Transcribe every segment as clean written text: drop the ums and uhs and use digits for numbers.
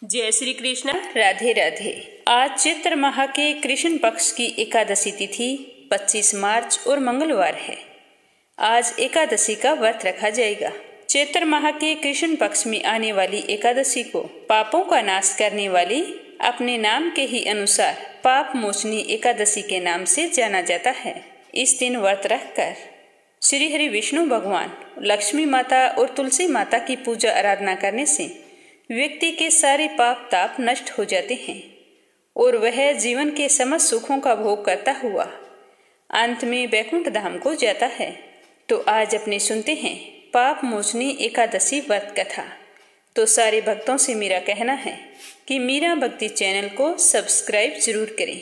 जय श्री कृष्ण। राधे राधे। आज चैत्र माह के कृष्ण पक्ष की एकादशी तिथि 25 मार्च और मंगलवार है। आज एकादशी का व्रत रखा जाएगा। चैत्र माह के कृष्ण पक्ष में आने वाली एकादशी को पापों का नाश करने वाली, अपने नाम के ही अनुसार पाप मोचनी एकादशी के नाम से जाना जाता है। इस दिन व्रत रखकर श्री हरि विष्णु भगवान, लक्ष्मी माता और तुलसी माता की पूजा आराधना करने से व्यक्ति के सारे पाप ताप नष्ट हो जाते हैं और वह जीवन के समस्त सुखों का भोग करता हुआ अंत में वैकुंठ धाम को जाता है। तो आज अपने सुनते हैं पाप मोचनी एकादशी व्रत कथा। तो सारे भक्तों से मेरा कहना है कि मीरा भक्ति चैनल को सब्सक्राइब जरूर करें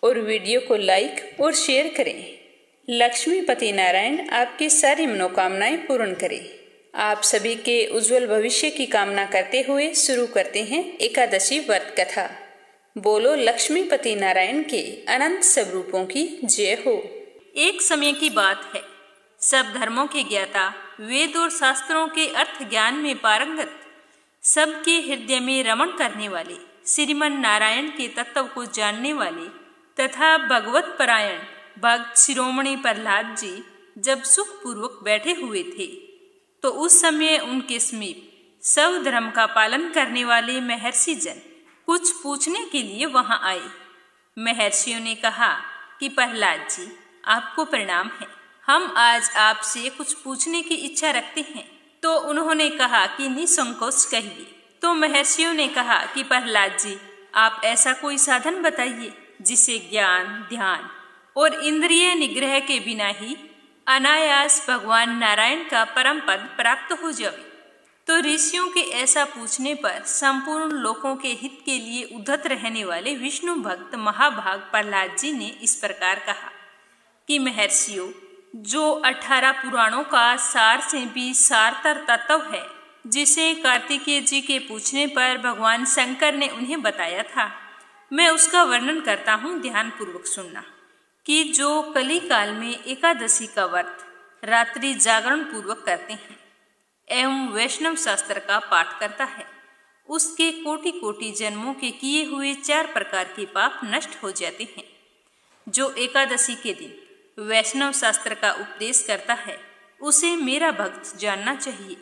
और वीडियो को लाइक और शेयर करें। लक्ष्मीपति नारायण आपकी सारी मनोकामनाएं पूर्ण करें। आप सभी के उज्जवल भविष्य की कामना करते हुए शुरू करते हैं एकादशी व्रत कथा। बोलो लक्ष्मीपति नारायण के अनंत स्वरूपों की जय हो। एक समय की बात है, सब धर्मों के ज्ञाता, वेद और शास्त्रों के अर्थ ज्ञान में पारंगत, सबके हृदय में रमण करने वाले, श्रीमन नारायण के तत्व को जानने वाले तथा भगवत परायण भक्त शिरोमणि प्रहलाद जी जब सुखपूर्वक बैठे हुए थे, तो उस समय उनके समीप सब धर्म का पालन करने वाले महर्षि जन कुछ पूछने के लिए वहां आए। महर्षियों ने कहा कि प्रहलाद जी, आपको प्रणाम है, हम आज आपसे कुछ पूछने की इच्छा रखते हैं। तो उन्होंने कहा कि निसंकोच कहिए। तो महर्षियों ने कहा कि प्रहलाद जी, आप ऐसा कोई साधन बताइए जिससे ज्ञान, ध्यान और इंद्रिय निग्रह के बिना ही अनायास भगवान नारायण का परम पद प्राप्त हो जाए। तो ऋषियों के ऐसा पूछने पर संपूर्ण लोकों के हित के लिए उद्धत रहने वाले विष्णु भक्त महाभाग प्रहलाद जी ने इस प्रकार कहा कि महर्षियों, जो 18 पुराणों का सार से भी सारतर तत्व है, जिसे कार्तिकेय जी के पूछने पर भगवान शंकर ने उन्हें बताया था, मैं उसका वर्णन करता हूँ, ध्यान पूर्वक सुनना। कि जो कली काल में एकादशी का व्रत रात्रि जागरण पूर्वक करते हैं एवं वैष्णव शास्त्र का पाठ करता है, उसके कोटि कोटि जन्मों के किए हुए 4 प्रकार के पाप नष्ट हो जाते हैं। जो एकादशी के दिन वैष्णव शास्त्र का उपदेश करता है, उसे मेरा भक्त जानना चाहिए,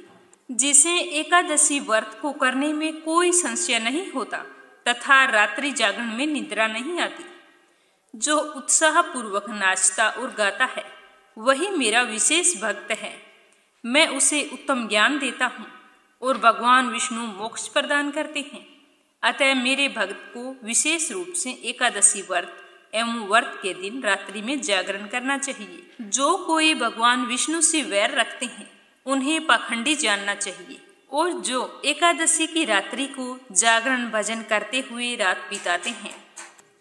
जिसे एकादशी व्रत को करने में कोई संशय नहीं होता तथा रात्रि जागरण में निद्रा नहीं आती। जो उत्साह पूर्वक नाचता और गाता है, वही मेरा विशेष भक्त है। मैं उसे उत्तम ज्ञान देता हूँ और भगवान विष्णु मोक्ष प्रदान करते हैं। अतः मेरे भक्त को विशेष रूप से एकादशी व्रत एवं व्रत के दिन रात्रि में जागरण करना चाहिए। जो कोई भगवान विष्णु से वैर रखते हैं, उन्हें पाखंडी जानना चाहिए, और जो एकादशी की रात्रि को जागरण भजन करते हुए रात बिताते हैं,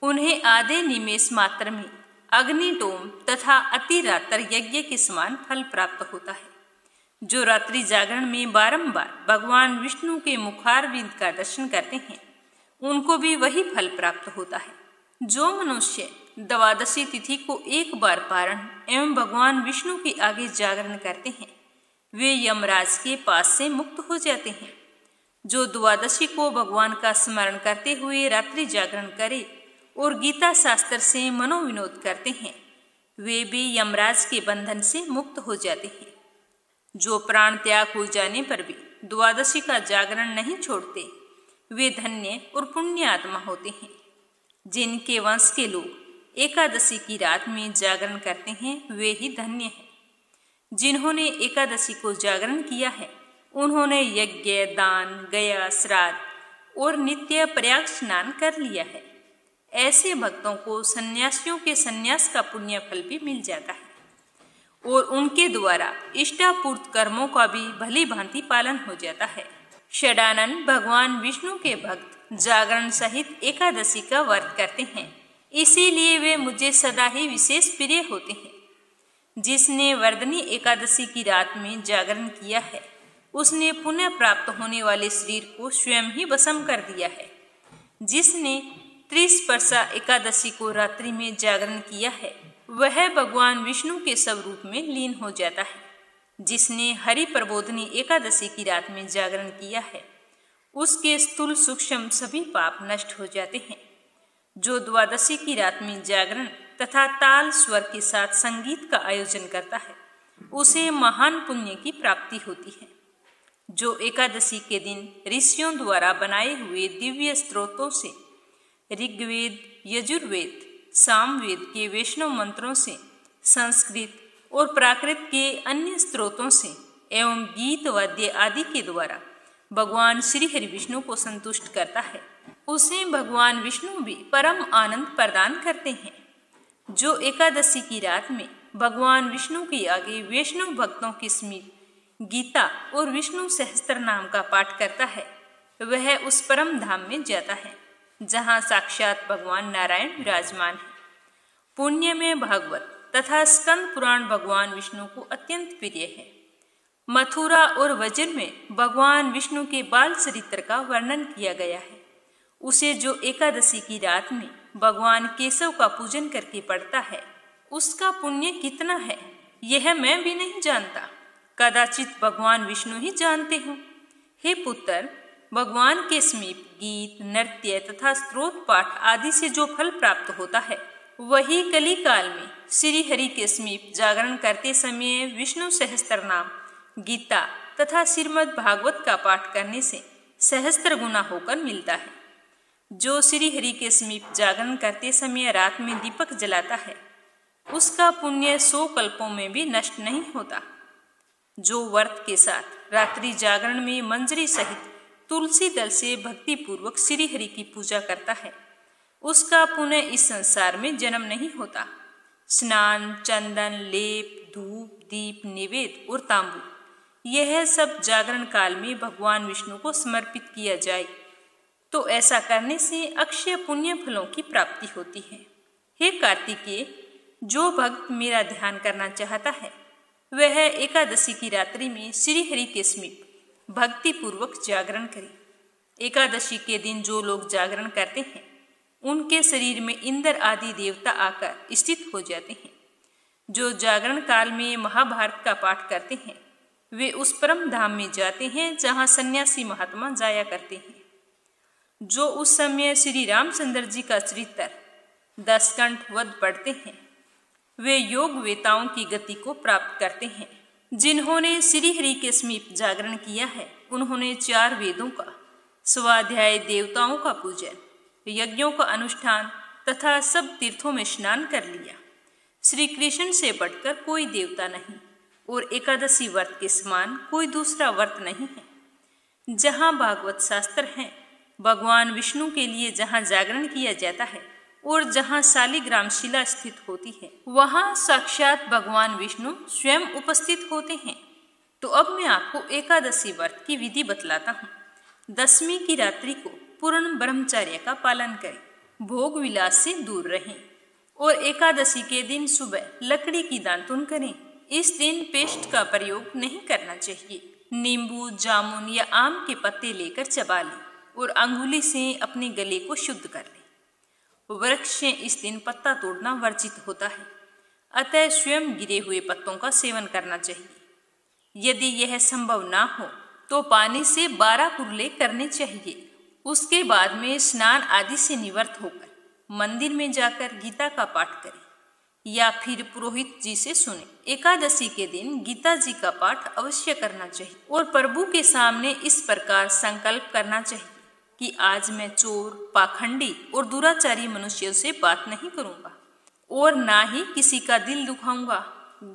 उन्हें आधे निमेष मात्र में अग्निटोम तथा अतिरात्र यज्ञ के समान फल प्राप्त होता है। जो रात्रि जागरण में बारंबार भगवान विष्णु के मुखारविंद का दर्शन करते हैं, उनको भी वही फल प्राप्त होता है। जो मनुष्य द्वादशी तिथि को एक बार पारण एवं भगवान विष्णु के आगे जागरण करते हैं, वे यमराज के पास से मुक्त हो जाते हैं। जो द्वादशी को भगवान का स्मरण करते हुए रात्रि जागरण करे और गीता शास्त्र से मनोविनोद करते हैं, वे भी यमराज के बंधन से मुक्त हो जाते हैं। जो प्राण त्याग हो जाने पर भी द्वादशी का जागरण नहीं छोड़ते, वे धन्य और पुण्य आत्मा होते हैं। जिनके वंश के लोग एकादशी की रात में जागरण करते हैं, वे ही धन्य हैं। जिन्होंने एकादशी को जागरण किया है, उन्होंने यज्ञ, दान, गया, श्राद्ध और नित्य प्रयाग स्नान कर लिया है। ऐसे भक्तों को सन्यासियों के सन्यास का पुण्य फल भी मिल जाता है और उनके द्वारा इष्टापूर्त कर्मों का भी भली भांति पालन हो जाता है। षडानन भगवान विष्णु के भक्त जागरण सहित एकादशी का व्रत करते हैं, इसीलिए वे मुझे सदा ही विशेष प्रिय होते हैं। जिसने वर्धनी एकादशी की रात में जागरण किया है, उसने पुण्य प्राप्त होने वाले शरीर को स्वयं ही भस्म कर दिया है। जिसने 30 वर्षा एकादशी को रात्रि में जागरण किया है, वह भगवान विष्णु के स्वरूप में लीन हो जाता है। जिसने हरि प्रबोधनी एकादशी की रात में जागरण किया है, उसके स्थूल सूक्ष्म सभी पाप नष्ट हो जाते हैं। जो द्वादशी की रात में जागरण तथा ताल स्वर के साथ संगीत का आयोजन करता है उसे महान पुण्य की प्राप्ति होती है। जो एकादशी के दिन ऋषियों द्वारा बनाए हुए दिव्य स्त्रोतों से, ऋग्वेद, यजुर्वेद, सामवेद के वैष्णव मंत्रों से, संस्कृत और प्राकृत के अन्य स्त्रोतों से एवं गीत वाद्य आदि के द्वारा भगवान श्री हरि विष्णु को संतुष्ट करता है उसे भगवान विष्णु भी परम आनंद प्रदान करते हैं। जो एकादशी की रात में भगवान विष्णु के आगे वैष्णव भक्तों के समीप गीता और विष्णु सहस्त्र नाम का पाठ करता है वह उस परम धाम में जाता है जहाँ साक्षात भगवान नारायण विराजमान है। पुण्य में भागवत तथा स्कंद पुराण भगवान विष्णु को अत्यंत प्रिय है। मथुरा और वज्र में भगवान विष्णु के बाल चरित्र का वर्णन किया गया है। उसे जो एकादशी की रात में भगवान केशव का पूजन करके पढ़ता है उसका पुण्य कितना है यह मैं भी नहीं जानता, कदाचित भगवान विष्णु ही जानते हों। हे पुत्र, भगवान के समीप गीत, नृत्य तथा स्तोत्र पाठ आदि से जो फल प्राप्त होता है वही कली काल में श्री हरि के समीप जागरण करते समय विष्णु सहस्त्र नाम, गीता तथा श्रीमद् भागवत का पाठ करने से सहस्त्र गुना होकर मिलता है। जो श्री हरि के समीप जागरण करते समय रात में दीपक जलाता है उसका पुण्य 100 कल्पों में भी नष्ट नहीं होता। जो व्रत के साथ रात्रि जागरण में मंजरी सहित तुलसी दल से भक्ति पूर्वक श्री हरि की पूजा करता है उसका पुनः इस संसार में जन्म नहीं होता। स्नान, चंदन, लेप, धूप, दीप, निवेद और तांबूल यह सब जागरण काल में भगवान विष्णु को समर्पित किया जाए तो ऐसा करने से अक्षय पुण्य फलों की प्राप्ति होती है। हे कार्तिकेय, जो भक्त मेरा ध्यान करना चाहता है वह एकादशी की रात्रि में श्री हरि के समीप भक्ति पूर्वक जागरण करे। एकादशी के दिन जो लोग जागरण करते हैं उनके शरीर में इंद्र आदि देवता आकर स्थित हो जाते हैं। जो जागरण काल में महाभारत का पाठ करते हैं वे उस परम धाम में जाते हैं जहाँ सन्यासी महात्मा जाया करते हैं। जो उस समय श्री रामचंद्र जी का चरित्र 10 कंठ वध पढ़ते हैं वे योग वेताओं की गति को प्राप्त करते हैं। जिन्होंने श्री हरि के समीप जागरण किया है उन्होंने 4 वेदों का स्वाध्याय, देवताओं का पूजन, यज्ञों का अनुष्ठान तथा सब तीर्थों में स्नान कर लिया। श्री कृष्ण से बढ़कर कोई देवता नहीं और एकादशी व्रत के समान कोई दूसरा व्रत नहीं है। जहाँ भागवत शास्त्र हैं, भगवान विष्णु के लिए जहाँ जागरण किया जाता है और जहाँ शालिग्राम शिला स्थित होती है वहाँ साक्षात भगवान विष्णु स्वयं उपस्थित होते हैं। तो अब मैं आपको एकादशी व्रत की विधि बतलाता हूँ। दशमी की रात्रि को पूर्ण ब्रह्मचर्य का पालन करें, भोग विलास से दूर रहें और एकादशी के दिन सुबह लकड़ी की दातुन करें। इस दिन पेस्ट का प्रयोग नहीं करना चाहिए। नींबू, जामुन या आम के पत्ते लेकर चबा लें और अंगुली से अपने गले को शुद्ध कर लें। वृक्ष से इस दिन पत्ता तोड़ना वर्जित होता है, अतः स्वयं गिरे हुए पत्तों का सेवन करना चाहिए। यदि यह संभव ना हो तो पानी से 12 कुरले करने चाहिए। उसके बाद में स्नान आदि से निवृत्त होकर मंदिर में जाकर गीता का पाठ करें या फिर पुरोहित जी से सुने। एकादशी के दिन गीता जी का पाठ अवश्य करना चाहिए और प्रभु के सामने इस प्रकार संकल्प करना चाहिए कि आज मैं चोर, पाखंडी और दुराचारी मनुष्यों से बात नहीं करूंगा और ना ही किसी का दिल दुखाऊंगा।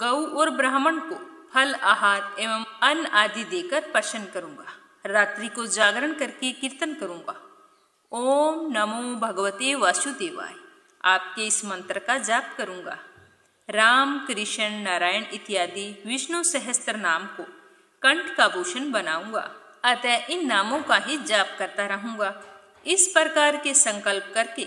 गौ और ब्राह्मण को फल, आहार एवं अन्न आदि देकर प्रसन्न करूंगा। रात्रि को जागरण करके कीर्तन करूंगा। ओम नमो भगवते वासुदेवाय, आपके इस मंत्र का जाप करूंगा। राम, कृष्ण, नारायण इत्यादि विष्णु सहस्त्र नाम को कंठ का भूषण बनाऊंगा, अतः इन नामों का ही जाप करता रहूंगा। इस प्रकार के संकल्प करके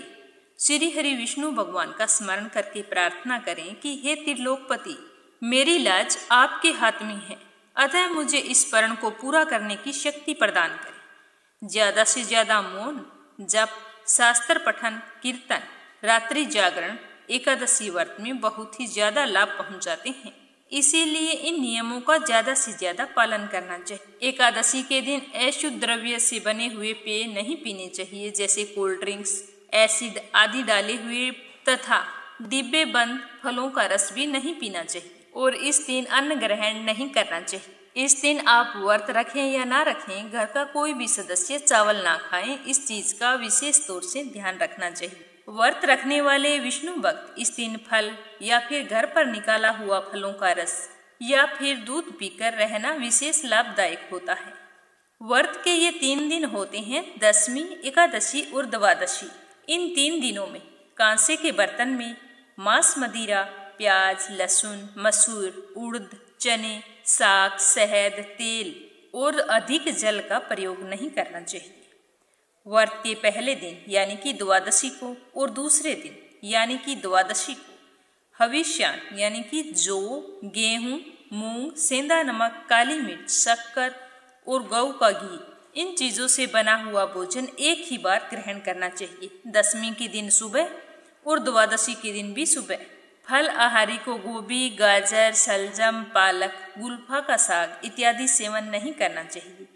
श्री हरि विष्णु भगवान का स्मरण करके प्रार्थना करें कि हे त्रिलोकपति, मेरी लाज आपके हाथ में है, अतः मुझे इस प्रण को पूरा करने की शक्ति प्रदान करें। ज्यादा से ज्यादा मौन, जप, शास्त्र पठन, कीर्तन, रात्रि जागरण एकादशी व्रत में बहुत ही ज्यादा लाभ पहुंचाते हैं। इसीलिए इन नियमों का ज्यादा से ज्यादा पालन करना चाहिए। एकादशी के दिन अशुद्ध द्रव्य से बने हुए पेय नहीं पीने चाहिए, जैसे कोल्ड ड्रिंक्स, एसिड आदि डाले हुए तथा डिब्बे बंद फलों का रस भी नहीं पीना चाहिए। और इस दिन अन्न ग्रहण नहीं करना चाहिए। इस दिन आप व्रत रखें या ना रखें, घर का कोई भी सदस्य चावल ना खाएं, इस चीज का विशेष तौर से ध्यान रखना चाहिए। व्रत रखने वाले विष्णु भक्त इस दिन फल या फिर घर पर निकाला हुआ फलों का रस या फिर दूध पीकर रहना विशेष लाभदायक होता है। व्रत के ये 3 दिन होते हैं, दशमी, एकादशी और द्वादशी। इन 3 दिनों में कांसे के बर्तन में मांस, मदिरा, प्याज, लहसुन, मसूर, उड़द, चने, साग, शहद, तेल और अधिक जल का प्रयोग नहीं करना चाहिए। व्रत के पहले दिन यानी कि द्वादशी को और दूसरे दिन यानी कि द्वादशी को हविष्यान्न यानी कि जौ, गेहूं, मूंग, सेंधा नमक, काली मिर्च, शक्कर और गौ का घी, इन चीजों से बना हुआ भोजन एक ही बार ग्रहण करना चाहिए। दशमी के दिन सुबह और द्वादशी के दिन भी सुबह। फल आहारी को गोभी, गाजर, शलजम, पालक, गुलफा का साग इत्यादि सेवन नहीं करना चाहिए।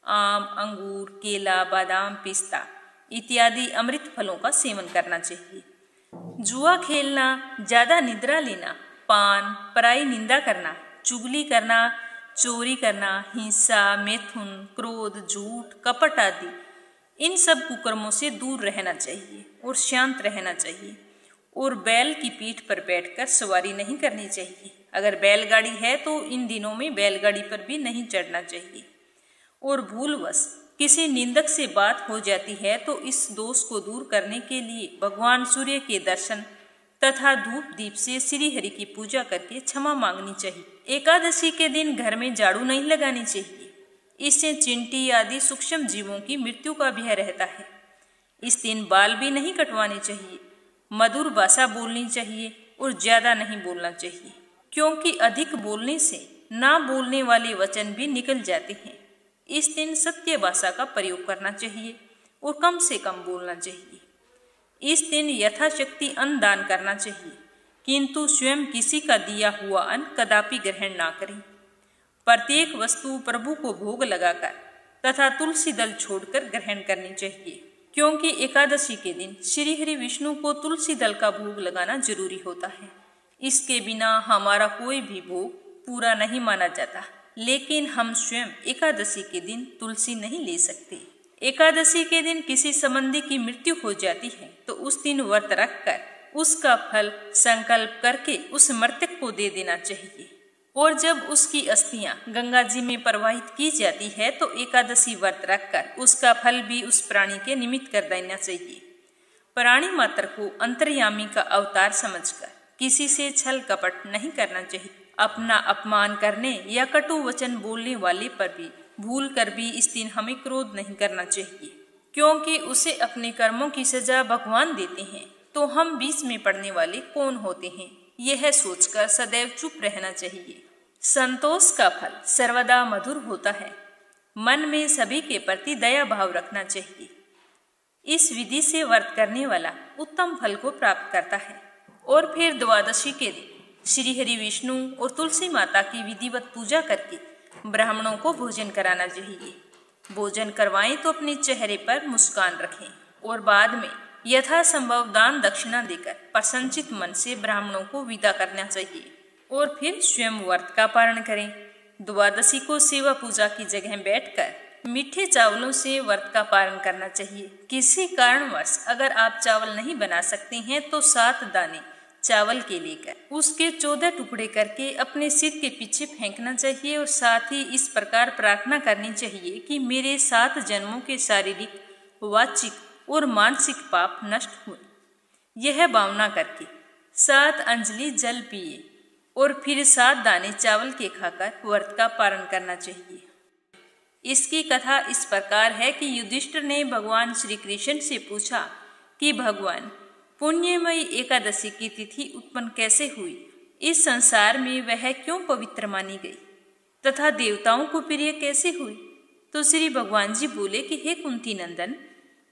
आम, अंगूर, केला, बादाम, पिस्ता इत्यादि अमृत फलों का सेवन करना चाहिए। जुआ खेलना, ज्यादा निद्रा लेना, पान, पराई निंदा करना, चुगली करना, चोरी करना, हिंसा, मैथुन, क्रोध, झूठ, कपट आदि इन सब कुकर्मों से दूर रहना चाहिए और शांत रहना चाहिए। और बैल की पीठ पर बैठकर सवारी नहीं करनी चाहिए। अगर बैलगाड़ी है तो इन दिनों में बैलगाड़ी पर भी नहीं चढ़ना चाहिए। और भूलवश किसी निंदक से बात हो जाती है तो इस दोष को दूर करने के लिए भगवान सूर्य के दर्शन तथा धूप दीप से श्री हरि की पूजा करके क्षमा मांगनी चाहिए। एकादशी के दिन घर में झाड़ू नहीं लगानी चाहिए, इससे चींटी आदि सूक्ष्म जीवों की मृत्यु का भय रहता है। इस दिन बाल भी नहीं कटवाने चाहिए, मधुर भाषा बोलनी चाहिए और ज्यादा नहीं बोलना चाहिए, क्योंकि अधिक बोलने से ना बोलने वाले वचन भी निकल जाते हैं। इस दिन सत्य भाषा का प्रयोग करना चाहिए और कम से कम बोलना चाहिए। इस दिन यथाशक्ति अन्न दान करना चाहिए, किंतु स्वयं किसी का दिया हुआ अन्न कदापि ग्रहण ना करें। प्रत्येक वस्तु प्रभु को भोग लगाकर तथा तुलसी दल छोड़कर ग्रहण करनी चाहिए, क्योंकि एकादशी के दिन श्री हरि विष्णु को तुलसी दल का भोग लगाना जरूरी होता है। इसके बिना हमारा कोई भी भोग पूरा नहीं माना जाता। लेकिन हम स्वयं एकादशी के दिन तुलसी नहीं ले सकते। एकादशी के दिन किसी संबंधी की मृत्यु हो जाती है तो उस दिन व्रत रखकर उसका फल संकल्प करके उस मृतक को दे देना चाहिए। और जब उसकी अस्थियां गंगा जी में प्रवाहित की जाती है तो एकादशी व्रत रखकर उसका फल भी उस प्राणी के निमित्त कर देना चाहिए। प्राणी मात्र को अंतर्यामी का अवतार समझकर किसी से छल कपट नहीं करना चाहिए। अपना अपमान करने या कटु वचन बोलने वाले पर भी भूल कर भी इस दिन हमें क्रोध नहीं करना चाहिए, क्योंकि उसे अपने कर्मों की सजा भगवान देते हैं, तो हम बीच में पड़ने वाले कौन होते हैं, यह सोचकर सदैव चुप रहना चाहिए। संतोष का फल सर्वदा मधुर होता है। मन में सभी के प्रति दया भाव रखना चाहिए। इस विधि से व्रत करने वाला उत्तम फल को प्राप्त करता है। और फिर द्वादशी के दिन श्री हरि विष्णु और तुलसी माता की विधिवत पूजा करके ब्राह्मणों को भोजन कराना चाहिए। भोजन करवाएं तो अपने चेहरे पर मुस्कान रखें और बाद में यथासंभव दान दक्षिणा देकर प्रसन्नचित मन से ब्राह्मणों को विदा करना चाहिए और फिर स्वयं व्रत का पारण करें। द्वादशी को सेवा पूजा की जगह बैठकर मीठे चावलों से व्रत का पारण करना चाहिए। किसी कारणवश अगर आप चावल नहीं बना सकते हैं तो 7 दाने चावल के लेकर उसके 14 टुकड़े करके अपने सिर के पीछे फेंकना चाहिए और साथ ही इस प्रकार प्रार्थना करनी चाहिए कि मेरे 7 जन्मों के शारीरिक, वाचिक और मानसिक पाप नष्ट हुए। यह भावना करके 7 अंजलि जल पिए और फिर 7 दाने चावल के खाकर व्रत का पारण करना चाहिए। इसकी कथा इस प्रकार है कि युधिष्ठिर ने भगवान श्री कृष्ण से पूछा कि भगवान, पुण्यमयी एकादशी की तिथि उत्पन्न कैसे हुई, इस संसार में वह क्यों पवित्र मानी गई तथा देवताओं को प्रिय कैसे हुई। तो श्री भगवान जी बोले कि हे कुंती नंदन,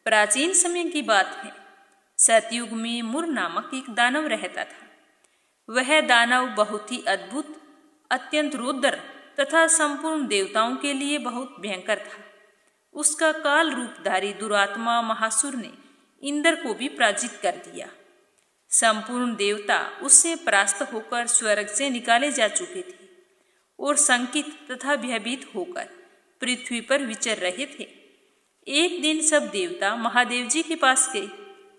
प्राचीन समय की बात है। सतयुग में मुर नामक एक दानव रहता था। वह दानव बहुत ही अद्भुत अत्यंत रौद्र तथा संपूर्ण देवताओं के लिए बहुत भयंकर था। उसका काल रूपधारी दुरात्मा महासुर ने इंद्र को भी पराजित कर दिया। संपूर्ण देवता उससे परास्त होकर स्वर्ग से निकाले जा चुके थे और शंकित तथा भयभीत होकर पृथ्वी पर विचर रहे थे। एक दिन सब देवता महादेव जी के पास गए।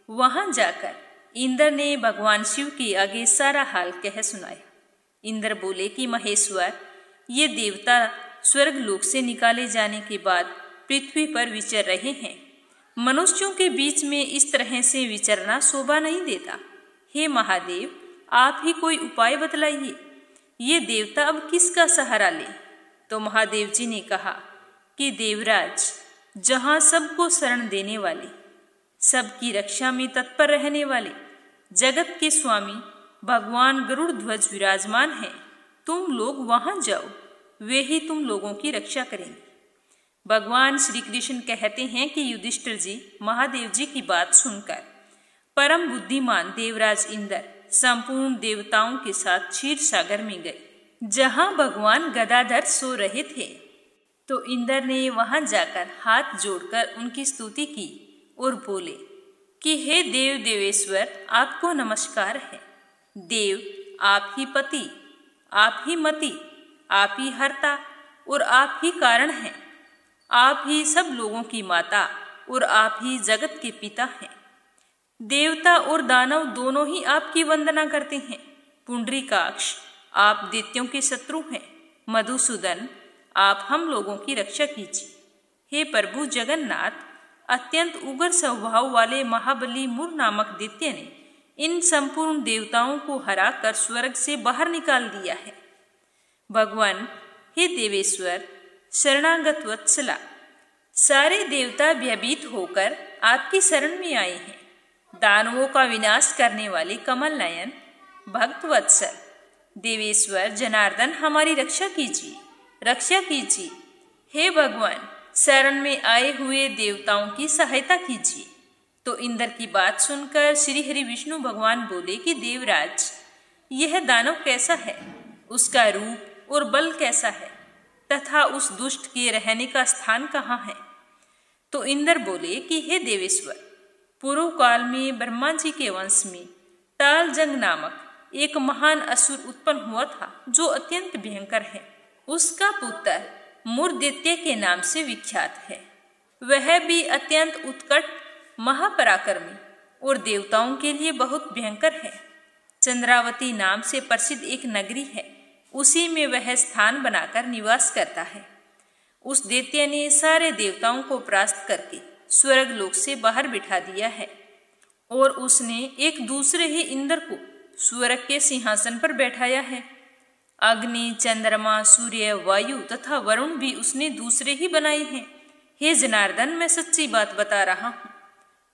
वहां जाकर इंद्र ने भगवान शिव के आगे सारा हाल कह सुनाया। इंद्र बोले कि महेश्वर, ये देवता स्वर्ग लोक से निकाले जाने के बाद पृथ्वी पर विचर रहे हैं। मनुष्यों के बीच में इस तरह से विचरना शोभा नहीं देता। हे महादेव, आप ही कोई उपाय बतलाइए। ये देवता अब किसका सहारा ले? तो महादेव जी ने कहा कि देवराज, जहाँ सबको शरण देने वाले, सबकी रक्षा में तत्पर रहने वाले जगत के स्वामी भगवान गरुड़ ध्वज विराजमान हैं, तुम लोग वहां जाओ, वे ही तुम लोगों की रक्षा करेंगे। भगवान श्री कृष्ण कहते हैं कि युधिष्ठिर जी महादेव जी की बात सुनकर परम बुद्धिमान देवराज इंद्र संपूर्ण देवताओं के साथ क्षीर सागर में गए, जहां भगवान गदाधर सो रहे थे। तो इंद्र ने वहां जाकर हाथ जोड़कर उनकी स्तुति की और बोले कि हे देव देवेश्वर, आपको नमस्कार है। देव, आप ही पति, आप ही मति, आप ही हर्ता और आप ही कारण हैं। आप ही सब लोगों की माता और आप ही जगत के पिता हैं। देवता और दानव दोनों ही आपकी वंदना करते हैं। पुंडरीकाक्ष, आप दैत्यों के शत्रु हैं। मधुसूदन, आप हम लोगों की रक्षा कीजिए। हे प्रभु जगन्नाथ, अत्यंत उग्र स्वभाव वाले महाबली मुर नामक दैत्य ने इन संपूर्ण देवताओं को हराकर स्वर्ग से बाहर निकाल दिया है। भगवान, हे देवेश्वर, शरणागत वत्सला, सारे देवता भयभीत होकर आपकी शरण में आए हैं। दानवों का विनाश करने वाले कमल नयन भक्त वत्सल देवेश्वर जनार्दन, हमारी रक्षा कीजिए, रक्षा कीजिए। हे भगवान, शरण में आए हुए देवताओं की सहायता कीजिए। तो इंद्र की बात सुनकर श्री हरि विष्णु भगवान बोले कि देवराज, यह दानव कैसा है, उसका रूप और बल कैसा है, तथा उस दुष्ट के रहने का स्थान कहाँ है? तो इंद्र बोले कि हे देवेश्वर, पूर्व काल में ब्रह्मा जी के वंश में तालजंग नामक एक महान असुर उत्पन्न हुआ था, जो अत्यंत भयंकर है। उसका पुत्र मुरदैत्य के नाम से विख्यात है। वह भी अत्यंत उत्कट, महापराक्रमी और देवताओं के लिए बहुत भयंकर है। चंद्रावती नाम से प्रसिद्ध एक नगरी है, उसी में वह स्थान बनाकर निवास करता है। उस दैत्य ने सारे देवताओं को परास्त करके स्वर्ग लोक से बाहर बिठा दिया है और उसने एक दूसरे ही इंद्र को स्वर्ग के सिंहासन पर बैठाया है। अग्नि, चंद्रमा, सूर्य, वायु तथा वरुण भी उसने दूसरे ही बनाए हैं। हे जनार्दन, मैं सच्ची बात बता रहा हूँ।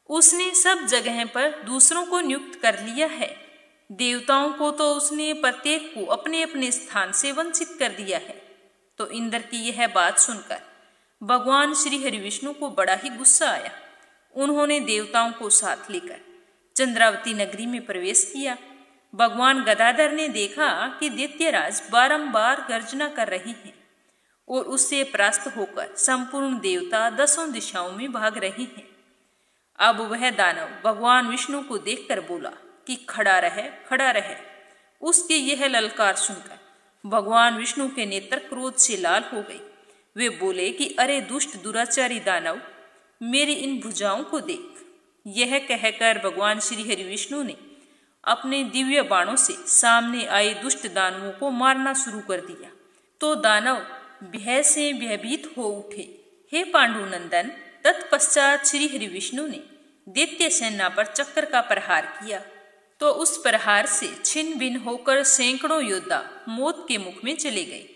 उसने सब जगह पर दूसरों को नियुक्त कर लिया है। देवताओं को तो उसने प्रत्येक को अपने अपने स्थान से वंचित कर दिया है। तो इंद्र की यह बात सुनकर भगवान श्री हरि विष्णु को बड़ा ही गुस्सा आया। उन्होंने देवताओं को साथ लेकर चंद्रावती नगरी में प्रवेश किया। भगवान गदाधर ने देखा कि दैत्यराज बारंबार गर्जना कर रही हैं और उससे परास्त होकर संपूर्ण देवता दसों दिशाओं में भाग रहे हैं। अब वह दानव भगवान विष्णु को देखकर बोला कि खड़ा रहे, खड़ा रहे। उसके यह ललकार सुनकर भगवान विष्णु के नेत्र क्रोध से लाल हो गए। वे बोले कि अरे दुष्ट दुराचारी दानव, मेरी इन भुजाओं को देख। यह कहकर भगवान श्री हरि विष्णु ने अपने दिव्य बाणों से सामने आए दुष्ट दानवों को मारना शुरू कर दिया। तो दानव भय से भयभीत हो उठे। हे पांडुनंदन, तत्पश्चात श्री हरि विष्णु ने दैत्य सेना पर चक्र का प्रहार किया। तो उस प्रहार से छिन्न भिन्न होकर सैकड़ों योद्धा मौत के मुख में चले गए।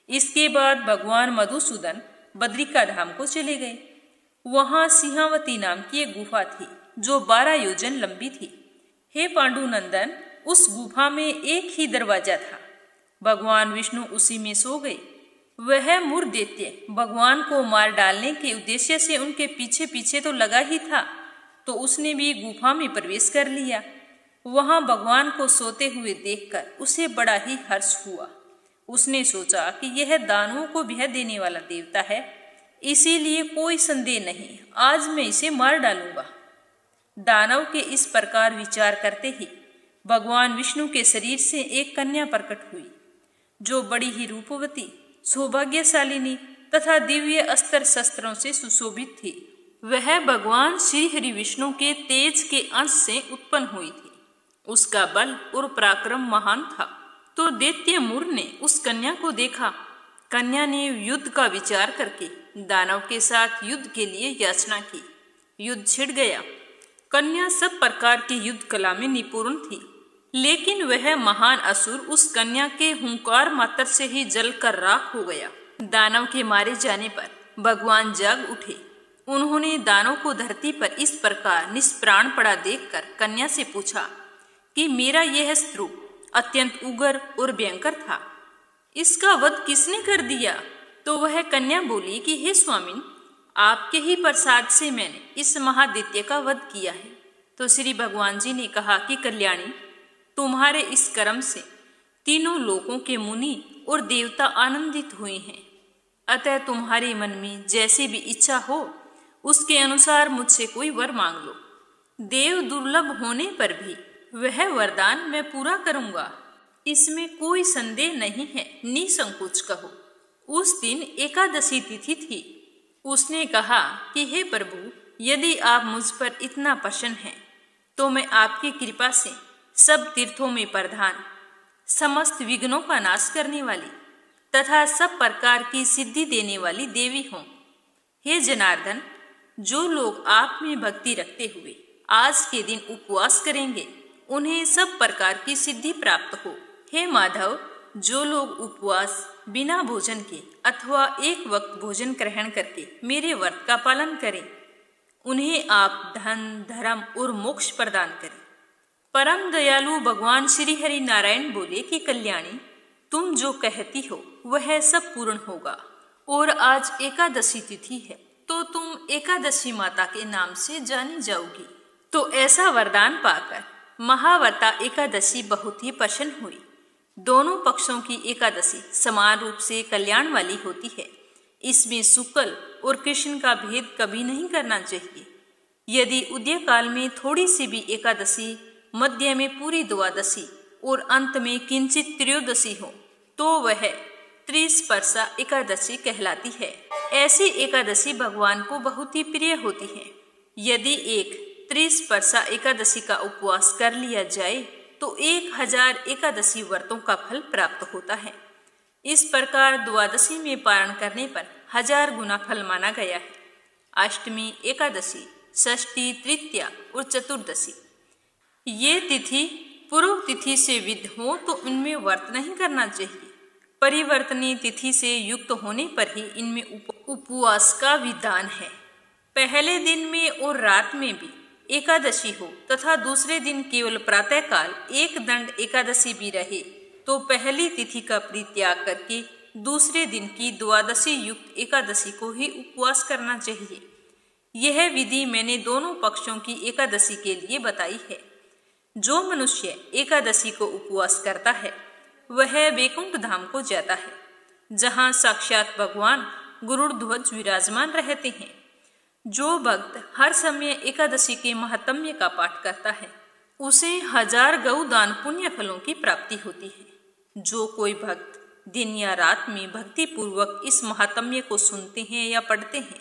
इसके बाद भगवान मधुसूदन बद्रिका धाम को चले गए। वहां सिंहावती नाम की एक गुफा थी जो 12 योजन लंबी थी। हे पांडुनंदन, उस गुफा में एक ही दरवाजा था। भगवान विष्णु उसी में सो गए। वह मुर दैत्य भगवान को मार डालने के उद्देश्य से उनके पीछे पीछे तो लगा ही था, तो उसने भी गुफा में प्रवेश कर लिया। वहां भगवान को सोते हुए देखकर उसे बड़ा ही हर्ष हुआ। उसने सोचा कि यह दानवों को भय देने वाला देवता है, इसीलिए कोई संदेह नहीं, आज मैं इसे मार डालूंगा। दानव के इस प्रकार विचार करते ही भगवान विष्णु के शरीर से एक कन्या प्रकट हुई, जो बड़ी ही रूपवती, सौभाग्यशालिनी तथा दिव्य अस्त्र शस्त्रों से सुशोभित थी। वह भगवान श्री हरि विष्णु के तेज के अंश से उत्पन्न हुई थी। उसका बल और पराक्रम महान था। तो दैत्य मूर ने उस कन्या को देखा। कन्या ने युद्ध का विचार करके दानव के साथ युद्ध के लिए याचना की। युद्ध छिड़ गया। कन्या सब प्रकार की युद्ध कला में निपुण थी, लेकिन वह महान असुर उस कन्या के हुंकार मात्र से ही जलकर राख हो गया। दानव के मारे जाने पर भगवान जाग उठे। उन्होंने दानव को धरती पर इस प्रकार निष्प्राण पड़ा देखकर कन्या से पूछा कि मेरा यह शत्रु अत्यंत उग्र और भयंकर था, इसका वध किसने कर दिया? तो वह कन्या बोली कि हे स्वामिन, आपके ही प्रसाद से मैंने इस महादैत्य का वध किया है। तो श्री भगवान जी ने कहा कि कल्याणी, तुम्हारे इस कर्म से तीनों लोकों के मुनि और देवता आनंदित हुए हैं। अतः तुम्हारे मन में जैसी भी इच्छा हो उसके अनुसार मुझसे कोई वर मांग लो। देव दुर्लभ होने पर भी वह वरदान मैं पूरा करूंगा, इसमें कोई संदेह नहीं है, निसंकोच कहो। उस दिन एकादशी तिथि थी। उसने कहा कि हे प्रभु, यदि आप मुझ पर इतना प्रसन्न हैं तो मैं आपकी कृपा से सब तीर्थों में प्रधान, समस्त विघ्नों का नाश करने वाली तथा सब प्रकार की सिद्धि देने वाली देवी हूँ। हे जनार्दन, जो लोग आप में भक्ति रखते हुए आज के दिन उपवास करेंगे उन्हें सब प्रकार की सिद्धि प्राप्त हो। हे माधव, जो लोग उपवास बिना भोजन के अथवा एक वक्त भोजन ग्रहण करके मेरे व्रत का पालन करें, उन्हें आप धन, धर्म और मोक्ष प्रदान करें। परम दयालु भगवान श्री हरि नारायण बोले कि कल्याणी, तुम जो कहती हो वह सब पूर्ण होगा। और आज एकादशी तिथि है तो तुम एकादशी माता के नाम से जानी जाओगी। तो ऐसा वरदान पाकर महाव्रता एकादशी बहुत ही प्रसन्न हुई। दोनों पक्षों की एकादशी समान रूप से कल्याण वाली होती है। इसमें शुक्ल और कृष्ण का भेद कभी नहीं करना चाहिए। यदि उदय काल में थोड़ी सी भी एकादशी, मध्य में पूरी द्वादशी और अंत में किंचित त्रयोदशी हो तो वह त्रिस्पर्शा एकादशी कहलाती है। ऐसी एकादशी भगवान को बहुत ही प्रिय होती है। यदि एक त्रिस्पर्शा एकादशी का उपवास कर लिया जाए तो 1000 एकादशी व्रतों का फल प्राप्त होता है। इस प्रकार द्वादशी में पारण करने पर 1000 गुना फल माना गया है। अष्टमी, एकादशी, षष्ठी, तृतीया और चतुर्दशी ये तिथि पूर्व तिथि से विद्ध हो तो इनमें व्रत नहीं करना चाहिए। परिवर्तनीय तिथि से युक्त होने पर ही इनमें उपवास का विधान है। पहले दिन में और रात में भी एकादशी हो तथा दूसरे दिन केवल प्रातःकाल एक दंड एकादशी भी रहे तो पहली तिथि का परित्याग करके दूसरे दिन की द्वादशी युक्त एकादशी को ही उपवास करना चाहिए। यह विधि मैंने दोनों पक्षों की एकादशी के लिए बताई है। जो मनुष्य एकादशी को उपवास करता है वह वैकुंठ धाम को जाता है, जहाँ साक्षात भगवान गरुड़ ध्वज विराजमान रहते हैं। जो भक्त हर समय एकादशी के महात्म्य का पाठ करता है उसे 1000 गौ दान पुण्य फलों की प्राप्ति होती है। जो कोई भक्त दिन या रात में भक्ति पूर्वक इस महात्म्य को सुनते हैं या पढ़ते हैं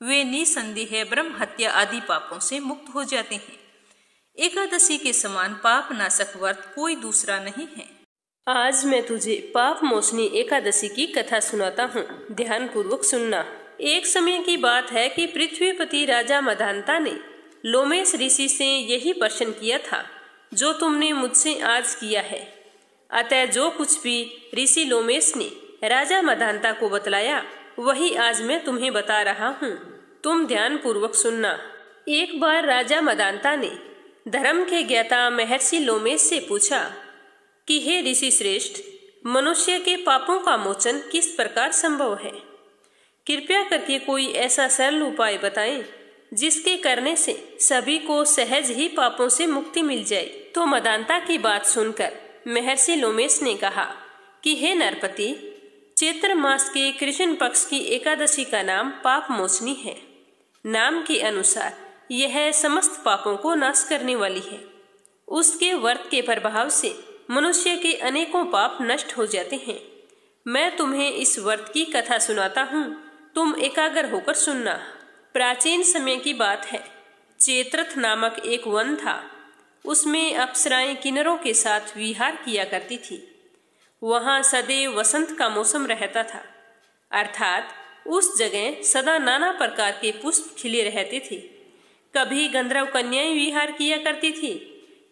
वे निसंदेह ब्रह्म हत्या आदि पापों से मुक्त हो जाते हैं। एकादशी के समान पाप नाशक व्रत कोई दूसरा नहीं है। आज मैं तुझे पाप मोचनी एकादशी की कथा सुनाता हूँ, ध्यान पूर्वक सुनना। एक समय की बात है कि पृथ्वीपति राजा मदांता ने लोमेश ऋषि से यही प्रश्न किया था जो तुमने मुझसे आज किया है। अतः जो कुछ भी ऋषि लोमेश ने राजा मदांता को बतलाया वही आज मैं तुम्हें बता रहा हूँ। तुम ध्यान पूर्वक सुनना। एक बार राजा मदांता ने धर्म के ज्ञाता महर्षि लोमेश से पूछा कि हे ऋषि श्रेष्ठ, मनुष्य के पापों का मोचन किस प्रकार संभव है? कृपया करके कोई ऐसा सरल उपाय बताएं जिसके करने से सभी को सहज ही पापों से मुक्ति मिल जाए। तो मदांता की बात सुनकर महर्षि लोमेश ने कहा कि हे नरपति, चैत्र मास के कृष्ण पक्ष की एकादशी का नाम पाप मोचनी है। नाम के अनुसार यह समस्त पापों को नाश करने वाली है। उसके व्रत के प्रभाव से मनुष्य के अनेकों पाप नष्ट हो जाते हैं। मैं तुम्हें इस व्रत की कथा सुनाता हूँ, तुम एकाग्र होकर सुनना। प्राचीन समय की बात है। चैत्रथ नामक एक वन था। उसमें अप्सराएं किन्नरों के साथ विहार किया करती थी। वहां सदैव वसंत का मौसम रहता था, अर्थात उस जगह सदा नाना प्रकार के पुष्प खिले रहते थे। कभी गंधर्व कन्याएं विहार किया करती थी,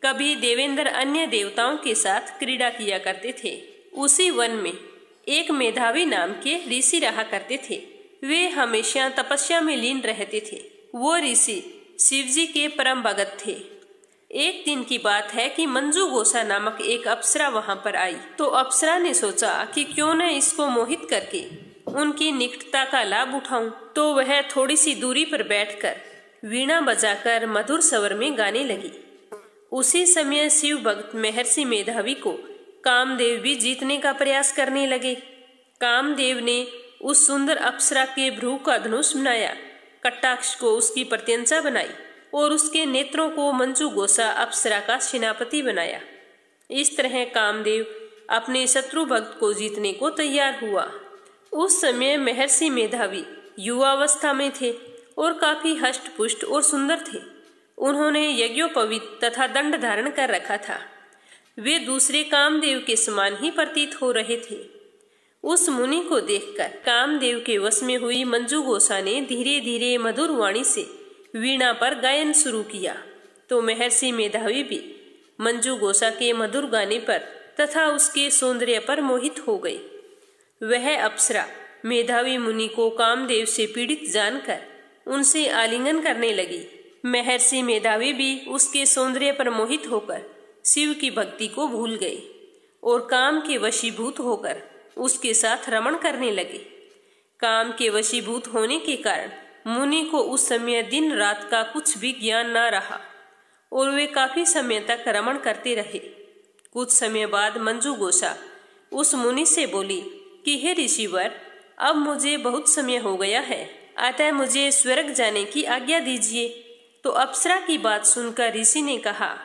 कभी देवेंद्र अन्य देवताओं के साथ क्रीड़ा किया करते थे। उसी वन में एक मेधावी नाम के ऋषि रहा करते थे। वे हमेशा तपस्या में लीन रहते थे। वो ऋषि शिवजी के परम भगत थे। एक दिन की बात है कि मंजू गोसा नामक एक अप्सरा वहां पर आई। तो अप्सरा ने सोचा कि क्यों न इसको मोहित करके उनकी निकटता का लाभ उठाऊं। तो वह थोड़ी सी दूरी पर बैठकर वीणा बजाकर मधुर स्वर में गाने लगी। उसी समय शिव भक्त महर्षि मेधावी को कामदेव भी जीतने का प्रयास करने लगे। कामदेव ने उस सुंदर अप्सरा के भ्रू का धनुष बनाया, कटाक्ष को उसकी प्रत्यंचा बनाई और उसके नेत्रों को मंजू गोसा अप्सरा का सेनापति बनाया। इस तरह कामदेव अपने शत्रु भक्त को जीतने को तैयार हुआ। उस समय महर्षि मेधावी युवावस्था में थे और काफी हष्ट पुष्ट और सुंदर थे। उन्होंने यज्ञोपवीत तथा दंड धारण कर रखा था। वे दूसरे कामदेव के समान ही प्रतीत हो रहे थे। उस मुनि को देखकर कामदेव के वश में हुई मंजू गोसा ने धीरे धीरे मधुर वाणी से वीणा पर गायन शुरू किया। तो महर्षि मेधावी भी मंजू गोसा के मधुर गाने पर तथा उसके सौंदर्य पर मोहित हो गई। वह अप्सरा मेधावी मुनि को कामदेव से पीड़ित जानकर उनसे आलिंगन करने लगी। महर्षि मेधावी भी उसके सौंदर्य पर मोहित होकर शिव की भक्ति को भूल गए और काम के वशीभूत होकर उसके साथ रमण करने लगे। काम के वशीभूत होने के कारण मुनि को उस समय दिन रात का कुछ भी ज्ञान न रहा और वे काफी समय तक रमण करते रहे। कुछ समय बाद मंजू गोसा उस मुनि से बोली कि हे ऋषिवर, अब मुझे बहुत समय हो गया है, अतः मुझे स्वर्ग जाने की आज्ञा दीजिए। तो अप्सरा की बात सुनकर ऋषि ने कहा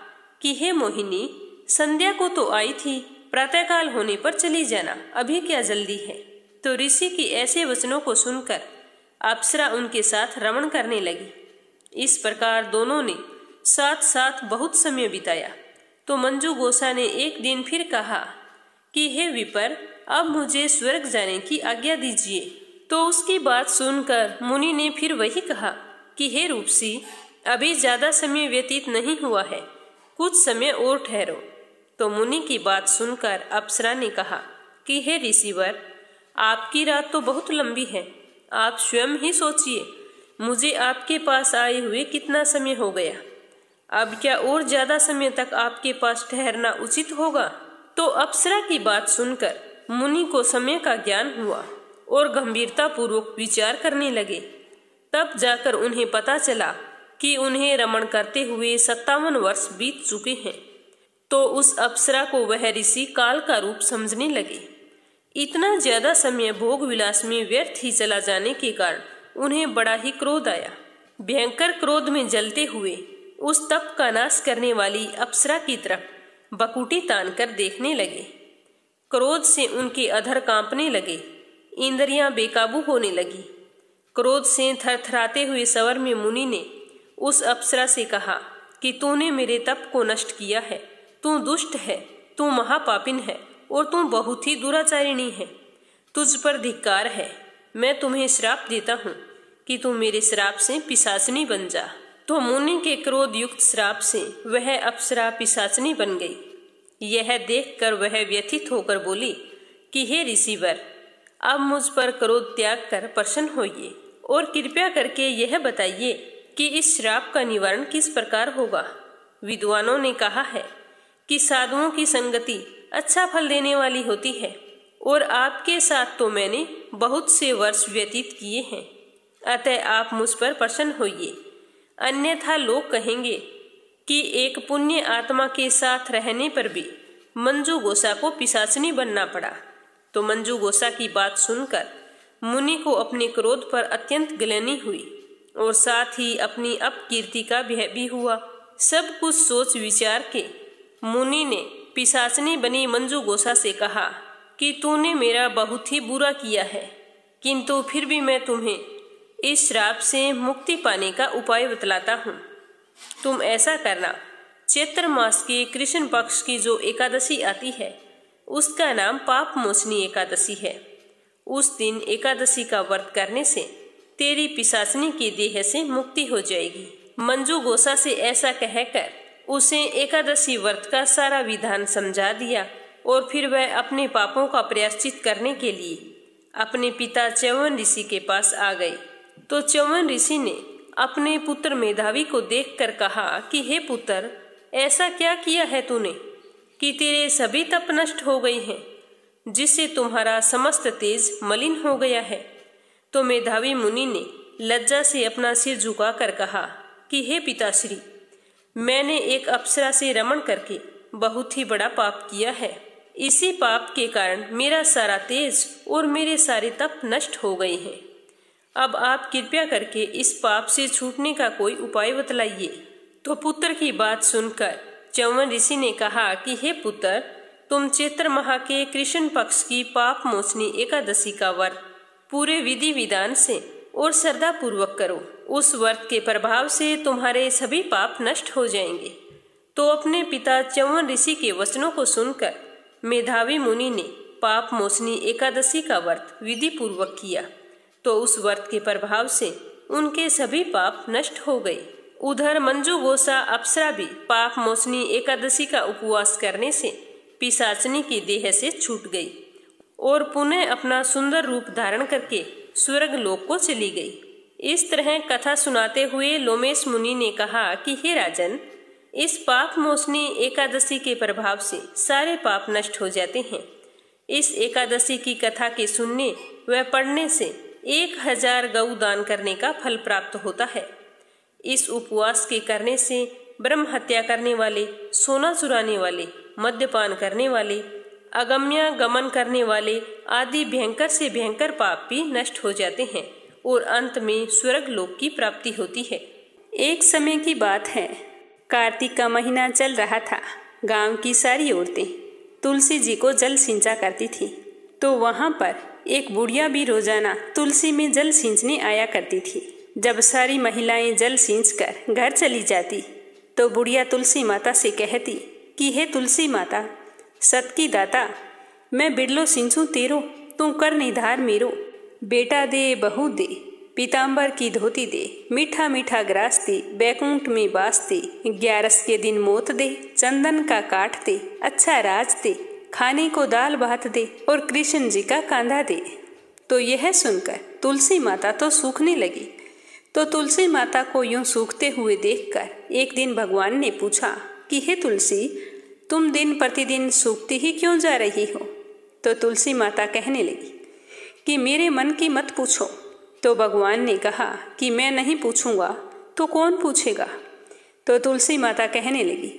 कि हे मोहिनी, संध्या को तो आई थी, प्रातःकाल होने पर चली जाना, अभी क्या जल्दी है। तो ऋषि की ऐसे वचनों को सुनकर अप्सरा उनके साथ रमण करने लगी। इस प्रकार दोनों ने साथ साथ बहुत समय बिताया। तो मंजू गोसा ने एक दिन फिर कहा कि हे विपर, अब मुझे स्वर्ग जाने की आज्ञा दीजिए। तो उसकी बात सुनकर मुनि ने फिर वही कहा कि हे रूपसी, अभी ज्यादा समय व्यतीत नहीं हुआ है, कुछ समय और ठहरो। तो मुनि की बात सुनकर अप्सरा ने कहा कि हे ऋषिवर, आपकी रात तो बहुत लंबी है, आप स्वयं ही सोचिए, मुझे आपके पास आए हुए कितना समय हो गया। अब क्या और ज्यादा समय तक आपके पास ठहरना उचित होगा। तो अप्सरा की बात सुनकर मुनि को समय का ज्ञान हुआ और गंभीरता पूर्वक विचार करने लगे। तब जाकर उन्हें पता चला कि उन्हें रमण करते हुए 57 वर्ष बीत चुके हैं। तो उस अप्सरा को वह ऋषि काल का रूप समझने लगे। इतना ज्यादा समय भोग विलास में व्यर्थ ही चला जाने के कारण उन्हें बड़ा ही क्रोध आया। भयंकर क्रोध में जलते हुए उस तप का नाश करने वाली अप्सरा की तरफ बकुटी तान कर देखने लगे। क्रोध से उनके अधर कांपने लगे, इंद्रियां बेकाबू होने लगी। क्रोध से थरथराते हुए स्वर में मुनि ने उस अप्सरा से कहा कि तूने मेरे तप को नष्ट किया है, तू दुष्ट है, तू महापापिन है और तू बहुत ही दुराचारिणी है। तुझ पर धिक्कार है। मैं तुम्हें श्राप देता हूँ कि तू मेरे श्राप से पिशाचनी बन जा। तो मुनि के क्रोध युक्त श्राप से वह अप्सरा पिशाचनी बन गई। यह देखकर वह व्यथित होकर बोली कि हे ऋषिवर, अब मुझ पर क्रोध त्याग कर प्रसन्न होइए और कृपया करके यह बताइए कि इस श्राप का निवारण किस प्रकार होगा। विद्वानों ने कहा है कि साधुओं की संगति अच्छा फल देने वाली होती है और आपके साथ तो मैंने बहुत से वर्ष व्यतीत किए हैं, अतः आप मुझ पर प्रसन्न होइए, अन्यथा लोग कहेंगे कि एक पुण्य आत्मा के साथ रहने पर भी मंजू गोसा को पिशाचनी बनना पड़ा। तो मंजू गोसा की बात सुनकर मुनि को अपने क्रोध पर अत्यंत ग्लानि हुई और साथ ही अपनी अपकीर्ति का भय भी हुआ। सब कुछ सोच विचार के मुनि ने पिशाचनी बनी मंजू गोसा से कहा कि तूने मेरा बहुत ही बुरा किया है, किंतु फिर भी मैं तुम्हें इस श्राप से मुक्ति पाने का उपाय बतलाता हूँ। तुम ऐसा करना, चैत्र मास के कृष्ण पक्ष की जो एकादशी आती है उसका नाम पाप मोचनी एकादशी है। उस दिन एकादशी का व्रत करने से तेरी पिशाचनी की देह से मुक्ति हो जाएगी। मंजू गोसा से ऐसा कहकर उसे एकादशी व्रत का सारा विधान समझा दिया और फिर वह अपने पापों का प्रायश्चित करने के लिए अपने पिता च्यवन ऋषि के पास आ गई। तो च्यवन ऋषि ने अपने पुत्र मेधावी को देखकर कहा कि हे पुत्र, ऐसा क्या किया है तूने कि तेरे सभी तप नष्ट हो गए हैं, जिससे तुम्हारा समस्त तेज मलिन हो गया है। तो मेधावी मुनि ने लज्जा से अपना सिर झुकाकर कहा कि हे पिताश्री, मैंने एक अप्सरा से रमण करके बहुत ही बड़ा पाप किया है। इसी पाप के कारण मेरा सारा तेज और मेरे सारे तप नष्ट हो गए हैं। अब आप कृपया करके इस पाप से छूटने का कोई उपाय बतलाइए। तो पुत्र की बात सुनकर च्यवन ऋषि ने कहा कि हे पुत्र, तुम चैत्र माह के कृष्ण पक्ष की पाप मोचनी एकादशी का व्रत पूरे विधि विधान से और श्रद्धा पूर्वक करो। उस व्रत के प्रभाव से तुम्हारे सभी पाप नष्ट हो जाएंगे। तो अपने पिता च्यवन ऋषि के वचनों को सुनकर मेधावी मुनि ने पाप मोचनी एकादशी का व्रत विधि पूर्वक किया। तो उस व्रत के प्रभाव से उनके सभी पाप नष्ट हो गए। उधर मंजू गोसा अप्सरा भी पाप मोचनी एकादशी का उपवास करने से पिशाचनी की देह से छूट गई और पुनः अपना सुंदर रूप धारण करके स्वर्ग लोक को चली गई। इस तरह कथा सुनाते हुए लोमेश मुनि ने कहा कि हे राजन, इस पाप मोचनी एकादशी के प्रभाव से सारे पाप नष्ट हो जाते हैं। इस एकादशी की कथा के सुनने व पढ़ने से 1000 गौ दान करने का फल प्राप्त होता है। इस उपवास के करने से ब्रह्म हत्या करने वाले, सोना चुराने वाले, मद्यपान करने वाले, अगम्य गमन करने वाले आदि भयंकर से भयंकर पाप भी नष्ट हो जाते हैं और अंत में स्वर्ग लोक की प्राप्ति होती है। एक समय की बात है, कार्तिक का महीना चल रहा था। गांव की सारी औरतें तुलसी जी को जल सिंचा करती थी। तो वहां पर एक बुढ़िया भी रोजाना तुलसी में जल सींचने आया करती थी। जब सारी महिलाएं जल सींचकर घर चली जाती तो बुढ़िया तुलसी माता से कहती कि हे तुलसी माता, सत की दाता, मैं बिरलो सिंचूं तेरो, तू कर निधार मेरो। बेटा दे, बहू दे, पीताम्बर की धोती दे, मीठा मीठा ग्रास दे, बैकुंठ में बास दे, 11 के दिन मोत दे, चंदन का काठ दे, अच्छा राज दे, खाने को दाल भात दे और कृष्ण जी का कांधा दे। तो यह सुनकर तुलसी माता तो सूखने लगी। तो तुलसी माता को यूं सूखते हुए देखकर एक दिन भगवान ने पूछा कि हे तुलसी, तुम दिन प्रतिदिन सूखती ही क्यों जा रही हो? तो तुलसी माता कहने लगी कि मेरे मन की मत पूछो। तो भगवान ने कहा कि मैं नहीं पूछूंगा तो कौन पूछेगा? तो तुलसी माता कहने लगी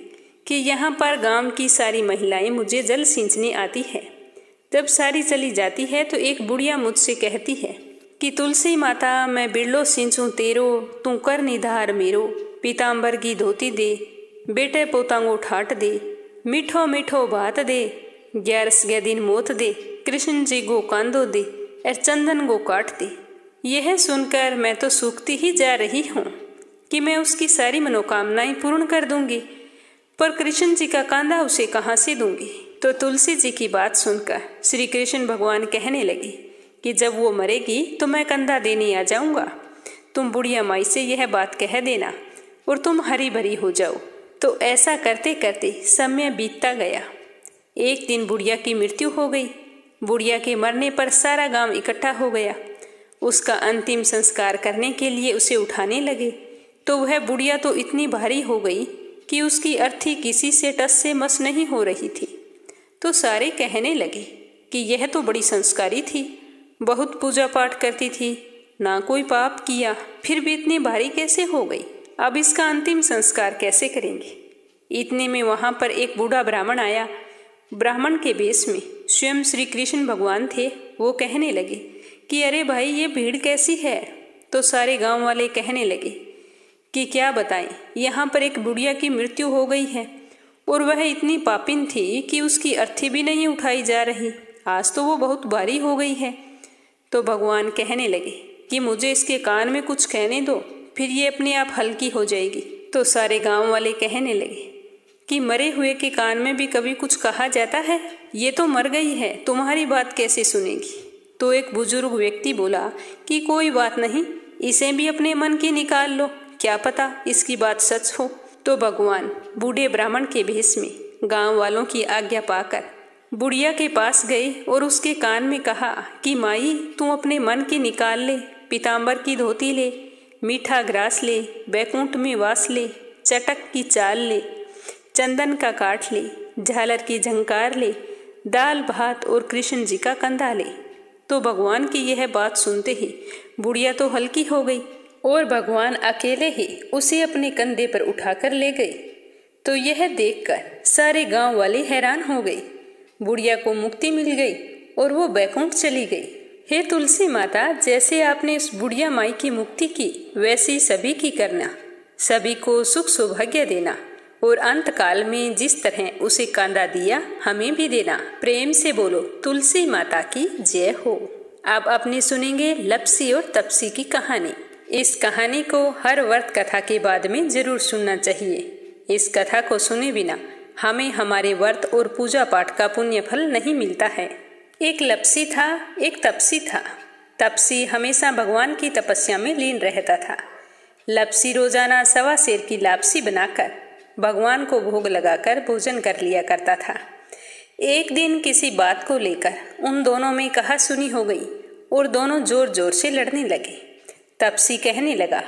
कि यहाँ पर गांव की सारी महिलाएं मुझे जल सींचने आती है। जब सारी चली जाती है तो एक बुढ़िया मुझसे कहती है कि तुलसी माता, मैं बिरलो सिंचूं तेरो, तू कर निधार मेरो। पीताम्बर की धोती दे, बेटे पोतांगो ठाट दे, मीठो मीठो भात दे, 11 दिन मोत दे, कृष्ण जी गो कांदो दे और चंदन गो काट दे। यह सुनकर मैं तो सूखती ही जा रही हूँ कि मैं उसकी सारी मनोकामनाएं पूर्ण कर दूंगी, पर कृष्ण जी का कांधा उसे कहाँ से दूंगी? तो तुलसी जी की बात सुनकर श्री कृष्ण भगवान कहने लगे कि जब वो मरेगी तो मैं कंधा देने आ जाऊंगा। तुम बुढ़िया माई से यह बात कह देना और तुम हरी भरी हो जाओ। तो ऐसा करते करते समय बीतता गया। एक दिन बुढ़िया की मृत्यु हो गई। बुढ़िया के मरने पर सारा गांव इकट्ठा हो गया। उसका अंतिम संस्कार करने के लिए उसे उठाने लगे तो वह बुढ़िया तो इतनी भारी हो गई कि उसकी अर्थी किसी से टस से मस नहीं हो रही थी। तो सारे कहने लगे कि यह तो बड़ी संस्कारी थी, बहुत पूजा पाठ करती थी, ना कोई पाप किया, फिर भी इतनी भारी कैसे हो गई? अब इसका अंतिम संस्कार कैसे करेंगे? इतने में वहां पर एक बूढ़ा ब्राह्मण आया। ब्राह्मण के वेश में स्वयं श्री कृष्ण भगवान थे, वो कहने लगे कि अरे भाई ये भीड़ कैसी है। तो सारे गांव वाले कहने लगे कि क्या बताएं, यहाँ पर एक बुढ़िया की मृत्यु हो गई है और वह इतनी पापिन थी कि उसकी अर्थी भी नहीं उठाई जा रही। आज तो वो बहुत भारी हो गई है। तो भगवान कहने लगे कि मुझे इसके कान में कुछ कहने दो, फिर ये अपने आप हल्की हो जाएगी। तो सारे गांव वाले कहने लगे कि मरे हुए के कान में भी कभी कुछ कहा जाता है, ये तो मर गई है, तुम्हारी बात कैसे सुनेगी। तो एक बुजुर्ग व्यक्ति बोला कि कोई बात नहीं, इसे भी अपने मन की निकाल लो, क्या पता इसकी बात सच हो। तो भगवान बूढ़े ब्राह्मण के भेष में गांव वालों की आज्ञा पाकर बुढ़िया के पास गए और उसके कान में कहा कि माई तू अपने मन की निकाल ले, पीताम्बर की धोती ले, मीठा ग्रास ले, बैकुंठ में वास ले, चटक की चाल ले, चंदन का काठ ले, झालर की झंकार ले, दाल भात और कृष्ण जी का कंधा ले। तो भगवान की यह बात सुनते ही बुढ़िया तो हल्की हो गई और भगवान अकेले ही उसे अपने कंधे पर उठाकर ले गए। तो यह देखकर सारे गांव वाले हैरान हो गए। बुढ़िया को मुक्ति मिल गई और वो बैकुंठ चली गई। हे तुलसी माता, जैसे आपने उस बुढ़िया माई की मुक्ति की, वैसी सभी की करना, सभी को सुख सौभाग्य देना और अंत काल में जिस तरह उसे कांदा दिया हमें भी देना। प्रेम से बोलो तुलसी माता की जय हो। अब अपने सुनेंगे लपसी और तपसी की कहानी। इस कहानी को हर व्रत कथा के बाद में जरूर सुनना चाहिए। इस कथा को सुने बिना हमें हमारे व्रत और पूजा पाठ का पुण्य फल नहीं मिलता है। एक लपसी था, एक तपसी था। तपसी हमेशा भगवान की तपस्या में लीन रहता था। लपसी रोजाना 1.25 सेर की लापसी बनाकर भगवान को भोग लगाकर भोजन कर लिया करता था। एक दिन किसी बात को लेकर उन दोनों में कहा सुनी हो गई और दोनों जोर जोर से लड़ने लगे। तपसी कहने लगा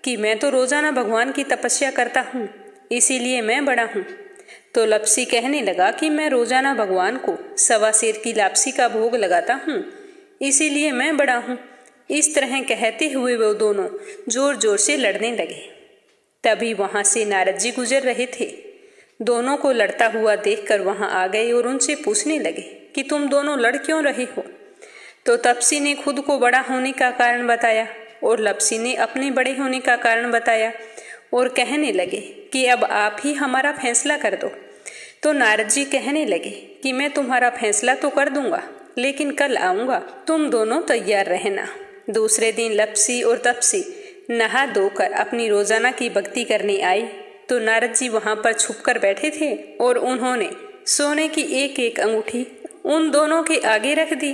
कि मैं तो रोजाना भगवान की तपस्या करता हूँ, इसीलिए मैं बड़ा हूँ। तो लपसी कहने लगा कि मैं रोजाना भगवान को 1.25 सेर की लापसी का भोग लगाता हूँ, इसीलिए मैं बड़ा हूँ। इस तरह कहते हुए वो दोनों जोर जोर से लड़ने लगे। तभी वहां से नारद जी गुजर रहे थे। दोनों को लड़ता हुआ देखकर वहां आ गए और उनसे पूछने लगे कि तुम दोनों लड़ क्यों रहे हो। तो तपसी ने खुद को बड़ा होने का कारण बताया और लपसी ने अपने बड़े होने का कारण बताया और कहने लगे कि अब आप ही हमारा फैसला कर दो। तो नारद जी कहने लगे कि मैं तुम्हारा फैसला तो कर दूंगा, लेकिन कल आऊंगा, तुम दोनों तैयार रहना। दूसरे दिन लपसी और तपसी नहा धोकर अपनी रोजाना की भक्ति करने आई। तो नारद जी वहां पर छुपकर बैठे थे और उन्होंने सोने की एक एक अंगूठी उन दोनों के आगे रख दी।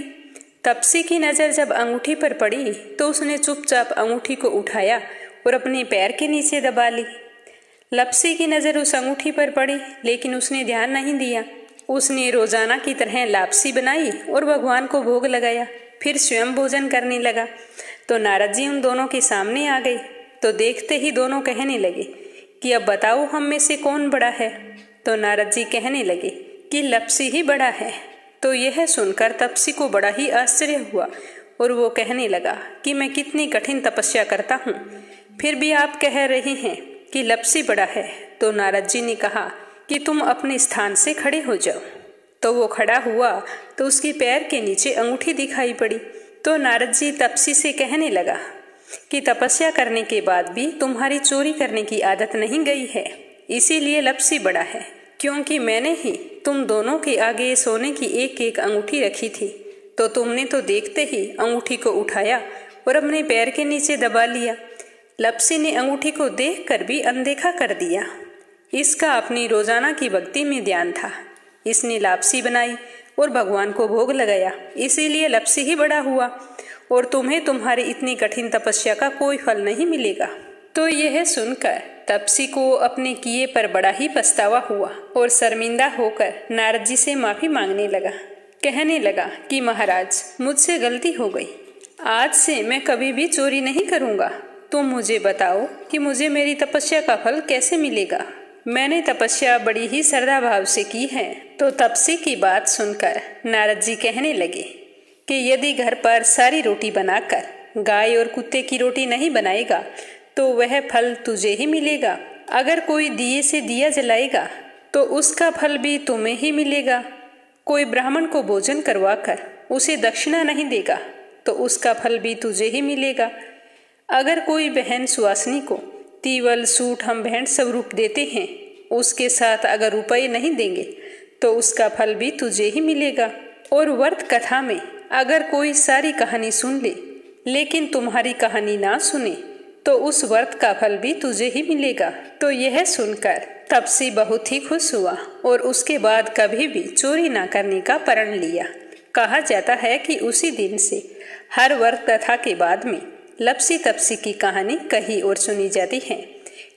तपसी की नजर जब अंगूठी पर पड़ी तो उसने चुपचाप अंगूठी को उठाया और अपने पैर के नीचे दबा ली। लपसी की नजर उस अंगूठी पर पड़ी, लेकिन उसने ध्यान नहीं दिया। उसने रोजाना की तरह लापसी बनाई और भगवान को भोग लगाया, फिर स्वयं भोजन करने लगा। तो नारद जी उन दोनों के सामने आ गए। तो देखते ही दोनों कहने लगे कि अब बताओ हम में से कौन बड़ा है। तो नारद जी कहने लगे कि लपसी ही बड़ा है। तो यह सुनकर तपसी को बड़ा ही आश्चर्य हुआ और वो कहने लगा कि मैं कितनी कठिन तपस्या करता हूँ, फिर भी आप कह रहे हैं कि लपसी बड़ा है। तो नारद जी ने कहा कि तुम अपने स्थान से खड़े हो जाओ। तो वो खड़ा हुआ तो उसके पैर के नीचे अंगूठी दिखाई पड़ी। तो नारद जी तपसी से कहने लगा कि तपस्या करने के बाद भी तुम्हारी चोरी करने की आदत नहीं गई है, इसीलिए लपसी बड़ा है, क्योंकि मैंने ही तुम दोनों के आगे सोने की एक एक अंगूठी रखी थी। तो तुमने तो देखते ही अंगूठी को उठाया और अपने पैर के नीचे दबा लिया। लपसी ने अंगूठी को देखकर भी अनदेखा कर दिया। इसका अपनी रोजाना की भक्ति में ध्यान था। इसने लापसी बनाई और भगवान को भोग लगाया, इसीलिए लपसी ही बड़ा हुआ और तुम्हें तुम्हारी इतनी कठिन तपस्या का कोई फल नहीं मिलेगा। तो यह सुनकर तपसी को अपने किए पर बड़ा ही पछतावा हुआ और शर्मिंदा होकर नारद जी से माफी मांगने लगा। कहने लगा कि महाराज, मुझसे गलती हो गई, आज से मैं कभी भी चोरी नहीं करूंगा। तुम मुझे बताओ कि मुझे मेरी तपस्या का फल कैसे मिलेगा। मैंने तपस्या बड़ी ही श्रद्धा भाव से की है। तो तपसी की बात सुनकर नारद जी कहने लगे कि यदि घर पर सारी रोटी बनाकर गाय और कुत्ते की रोटी नहीं बनाएगा तो वह फल तुझे ही मिलेगा। अगर कोई दिए से दिया जलाएगा तो उसका फल भी तुम्हें ही मिलेगा। कोई ब्राह्मण को भोजन करवाकर उसे दक्षिणा नहीं देगा तो उसका फल भी तुझे ही मिलेगा। अगर कोई बहन सुवासिनी को तीवल, सूट, हम भेंट सब रूप देते हैं, उसके साथ अगर रुपये नहीं देंगे तो उसका फल भी तुझे ही मिलेगा। और व्रत कथा में अगर कोई सारी कहानी सुन ले लेकिन तुम्हारी कहानी ना सुने तो उस व्रत का फल भी तुझे ही मिलेगा। तो यह सुनकर तपसी बहुत ही खुश हुआ और उसके बाद कभी भी चोरी ना करने का प्रण लिया। कहा जाता है कि उसी दिन से हर व्रत कथा के बाद में लपसी तपसी की कहानी कही और सुनी जाती है।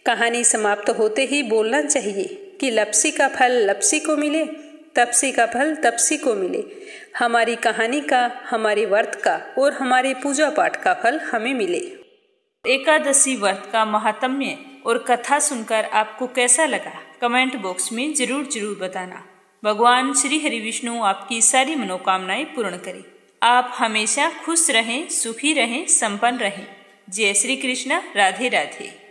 कहानी समाप्त होते ही बोलना चाहिए कि लपसी का फल लपसी को मिले, तपसी का फल तपसी को मिले। हमारी कहानी का, हमारे व्रत का और हमारे पूजा पाठ का फल हमें मिले। एकादशी व्रत का महात्म्य और कथा सुनकर आपको कैसा लगा, कमेंट बॉक्स में जरूर बताना। भगवान श्री हरि विष्णु आपकी सारी मनोकामनाएं पूर्ण करें। आप हमेशा खुश रहें, सुखी रहें, संपन्न रहें। जय श्री कृष्ण। राधे राधे।